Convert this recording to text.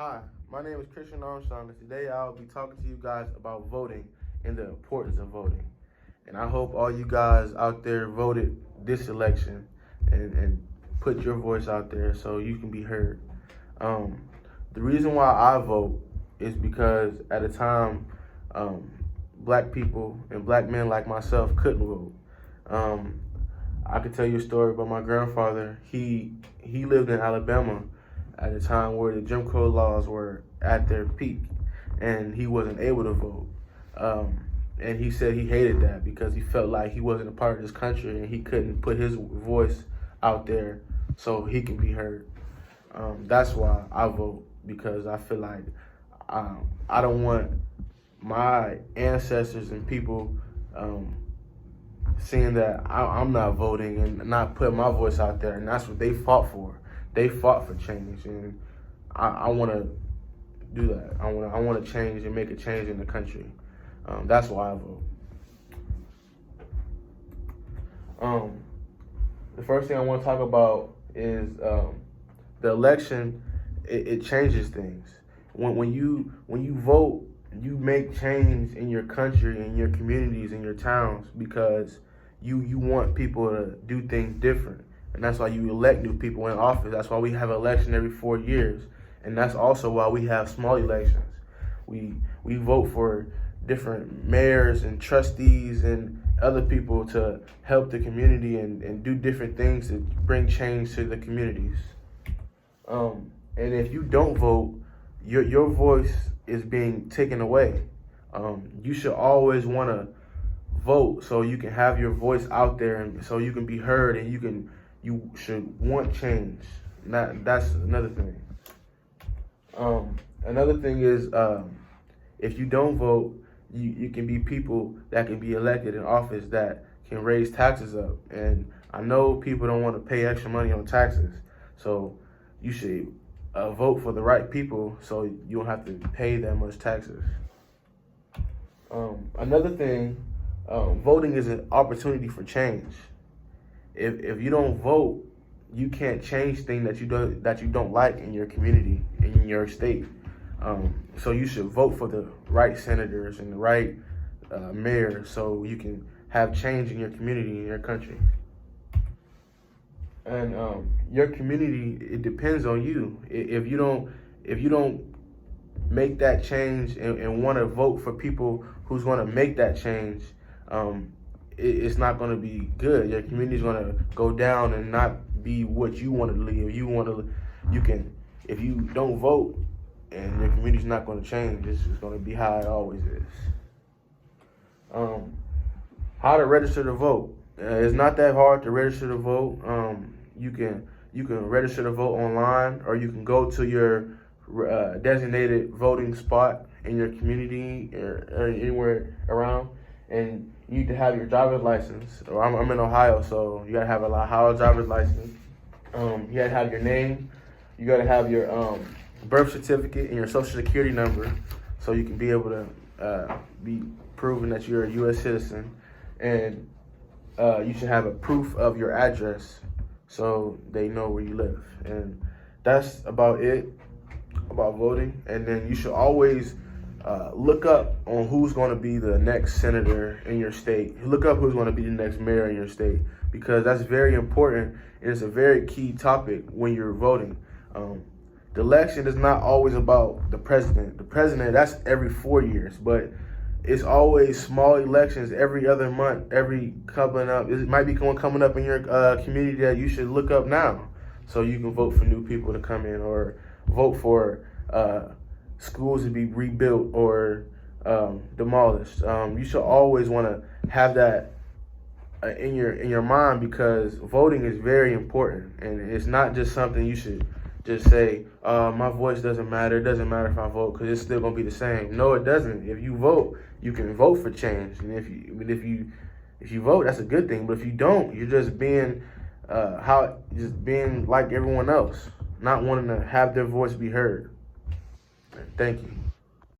Hi, my name is Christian Armstrong, and today I'll be talking to you guys about voting and the importance of voting. And I hope all you guys out there voted this election and put your voice out there so you can be heard. The reason why I vote is because at a time, black people and black men like myself couldn't vote. I could tell you a story about my grandfather. He lived in Alabama at a time where the Jim Crow laws were at their peak, and he wasn't able to vote. And he said he hated that because he felt like he wasn't a part of this country and he couldn't put his voice out there so he can be heard. That's why I vote, because I feel like I don't want my ancestors and people seeing that I'm not voting and not putting my voice out there, and that's what they fought for. They fought for change, and I want to do that. I want to change and make a change in the country. That's why I vote. The first thing I want to talk about is the election. It changes things. When you vote, you make change in your country, in your communities, in your towns, because you want people to do things different. And that's why you elect new people in office. That's why we have an election every 4 years. And that's also why we have small elections. We vote for different mayors and trustees and other people to help the community and do different things to bring change to the communities. And if you don't vote, your voice is being taken away. You should always want to vote so you can have your voice out there and so you can be heard, and you should want change. That's another thing. Another thing is, if you don't vote, you can be people that can be elected in office that can raise taxes up. And I know people don't want to pay extra money on taxes, so you should vote for the right people so you don't have to pay that much taxes. Another thing, voting is an opportunity for change. If you don't vote, you can't change things that you don't like in your community, in your state. So you should vote for the right senators and the right mayors so you can have change in your community, in your country. And your community, it depends on you. If you don't make that change and want to vote for people who's going to make that change, it's not going to be good. Your community is going to go down and not be what you want to leave. If you don't vote and your community's not going to change, it's just going to be how it always is. How to register to vote? It's not that hard to register to vote. You can register to vote online, or you can go to your designated voting spot in your community or anywhere around, and you need to have your driver's license. Or I'm in Ohio, so you gotta have an Ohio driver's license. You gotta have your name. You gotta have your birth certificate and your social security number, so you can be able to be proven that you're a U.S. citizen. And you should have a proof of your address so they know where you live. And that's about it about voting. And then you should always look up on who's going to be the next senator in your state. Look up who's going to be the next mayor in your state, because that's very important, and it's a very key topic when you're voting. The election is not always about the president. The president, that's every 4 years, but it's always small elections every other month, every coming up. It might be one coming up in your community that you should look up now, so you can vote for new people to come in, or vote for schools to be rebuilt or demolished. You should always want to have that in your mind, because voting is very important, and it's not just something you should just say, my voice doesn't matter. It doesn't matter if I vote because it's still gonna be the same. No, it doesn't. If you vote, you can vote for change, and if you vote, that's a good thing. But if you don't, you're just being being like everyone else, not wanting to have their voice be heard. Thank you.